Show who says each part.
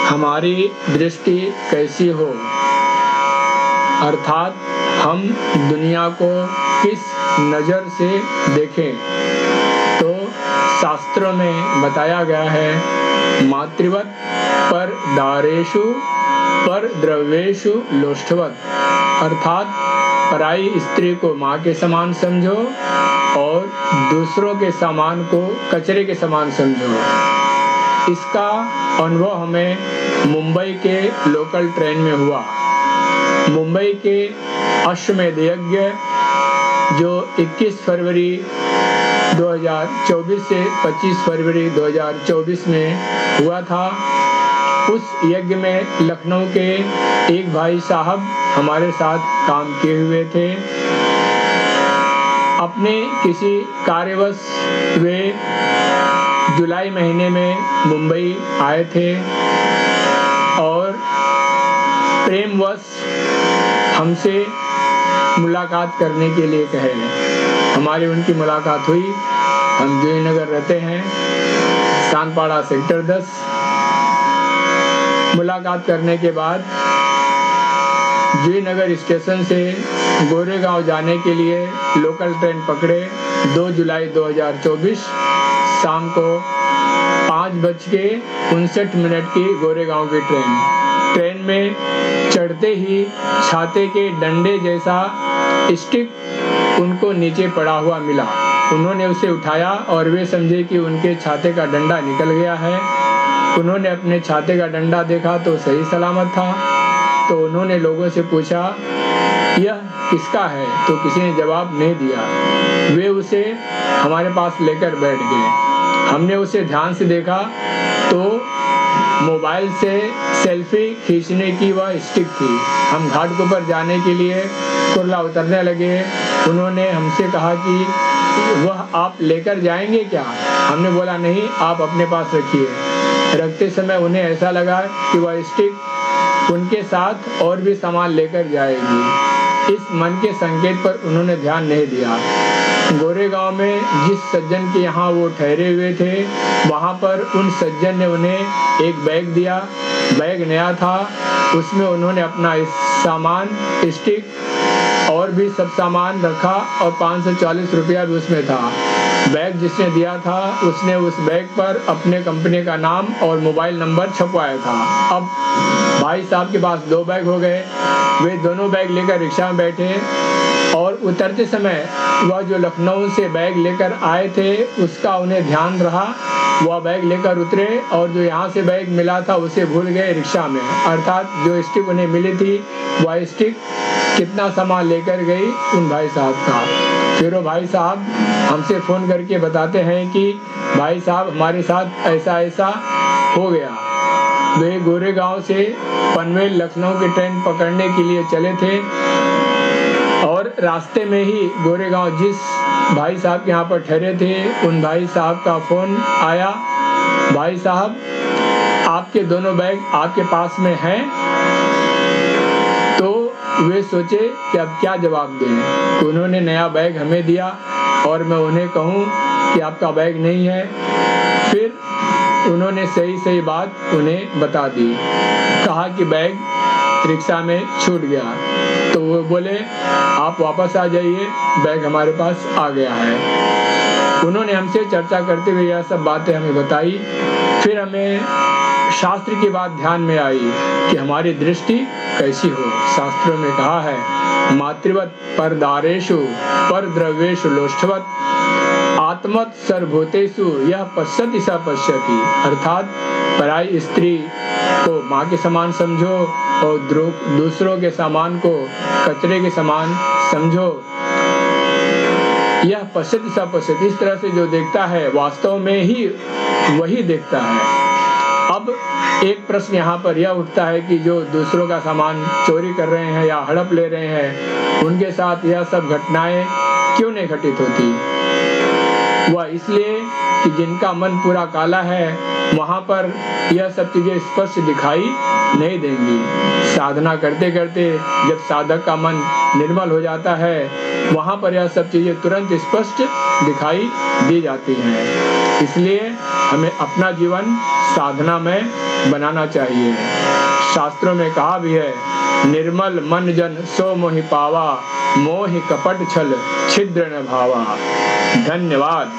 Speaker 1: हमारी दृष्टि कैसी हो, अर्थात हम दुनिया को किस नज़र से देखें। तो शास्त्रों में बताया गया है, मातृवत पर दारेषु पर द्रव्येषु लोष्ठवत, अर्थात पराई स्त्री को माँ के समान समझो और दूसरों के सामान को कचरे के समान समझो। इसका अनुभव हमें मुंबई के लोकल ट्रेन में हुआ। मुंबई के अश्वमेध यज्ञ जो 21 फरवरी 2024 से 25 फरवरी 2024 में हुआ था, उस यज्ञ में लखनऊ के एक भाई साहब हमारे साथ काम किए हुए थे। अपने किसी कार्यवश वे जुलाई महीने में मुंबई आए थे और प्रेमवश हमसे मुलाकात करने के लिए कहे। हमारी उनकी मुलाकात हुई। हम जयनगर रहते हैं, सानपाड़ा सेक्टर 10। मुलाकात करने के बाद जयनगर स्टेशन से गोरेगांव जाने के लिए लोकल ट्रेन पकड़े। 2 जुलाई 2024 शाम को 5:59 की गोरेगांव की ट्रेन में चढ़ते ही छाते के डंडे जैसा स्टिक उनको नीचे पड़ा हुआ मिला। उन्होंने उसे उठाया और वे समझे कि उनके छाते का डंडा निकल गया है। उन्होंने अपने छाते का डंडा देखा तो सही सलामत था। तो उन्होंने लोगों से पूछा, यह किसका है? तो किसी ने जवाब नहीं दिया। वे उसे हमारे पास लेकर बैठ गए। हमने उसे ध्यान से देखा तो मोबाइल से सेल्फी खींचने की वह स्टिक थी। हम घाट के ऊपर जाने के लिए कुर्ला उतरने लगे। उन्होंने हमसे कहा कि वह आप लेकर जाएंगे क्या? हमने बोला नहीं, आप अपने पास रखिए। रखते समय उन्हें ऐसा लगा कि वह स्टिक उनके साथ और भी सामान लेकर जाएगी। इस मन के संकेत पर उन्होंने ध्यान नहीं दिया। गोरेगांव में जिस सज्जन के यहाँ वो ठहरे हुए थे, वहाँ पर उन सज्जन ने उन्हें एक बैग दिया। बैग नया था, उसमें उन्होंने अपना सामान, स्टिक और भी सब सामान रखा और 540 रुपया भी उसमें था। बैग जिसने दिया था उसने उस बैग पर अपने कंपनी का नाम और मोबाइल नंबर छपवाया था। अब भाई साहब के पास 2 बैग हो गए। वे दोनों बैग लेकर रिक्शा में बैठे और उतरते समय वह जो लखनऊ से बैग लेकर आए थे उसका उन्हें ध्यान रहा। वह बैग लेकर उतरे और जो यहाँ से बैग मिला था उसे भूल गए रिक्शा में। अर्थात जो स्टिक उन्हें मिली थी वह स्टिक कितना सामान लेकर गई उन भाई साहब का। फिर वो भाई साहब हमसे फ़ोन करके बताते हैं कि भाई साहब हमारे साथ ऐसा ऐसा हो गया। वे गोरेगांव से पनवेल लखनऊ की ट्रेन पकड़ने के लिए चले थे और रास्ते में ही गोरेगांव जिस भाई साहब के यहाँ पर ठहरे थे उन भाई साहब का फ़ोन आया, भाई साहब आपके दोनों बैग आपके पास में हैं। तो वे सोचे कि अब क्या जवाब दें। तो उन्होंने नया बैग हमें दिया और मैं उन्हें कहूँ कि आपका बैग नहीं है। फिर उन्होंने सही बात उन्हें बता दी, कहा कि बैग रिक्शा में छूट गया। तो वो बोले आप वापस आ जाइए, बैग हमारे पास आ गया है। उन्होंने हमसे चर्चा करते हुए यह सब बातें हमें बताई। फिर हमें शास्त्र की बात ध्यान में आई कि हमारी दृष्टि कैसी हो। शास्त्रों में कहा है, मातृवत पर दारेषु पर द्रव्येषु लोष्ठवत आत्मत सर्वभूतेषु यह पश्यति स पश्यति, अर्थात पराई स्त्री को माँ के समान समझो और दूसरों के सामान को कचरे के समान समझो। यह पश्यति स पश्यति, इस तरह से जो देखता है वास्तव में ही वही देखता है। अब एक प्रश्न यहाँ पर यह उठता है कि जो दूसरों का सामान चोरी कर रहे हैं या हड़प ले रहे हैं, उनके साथ यह सब घटनाएं क्यों नहीं घटित होती? वह इसलिए कि जिनका मन पूरा काला है वहाँ पर यह सब चीज़ें स्पष्ट दिखाई नहीं देंगी। साधना करते करते जब साधक का मन निर्मल हो जाता है वहाँ पर यह सब चीज़ें तुरंत स्पष्ट दिखाई दी जाती हैं। इसलिए हमें अपना जीवन साधना में बनाना चाहिए। शास्त्रों में कहा भी है, निर्मल मन जन सो मोहि पावा, मोहि कपट छल छिद्र न भावा। धन्यवाद।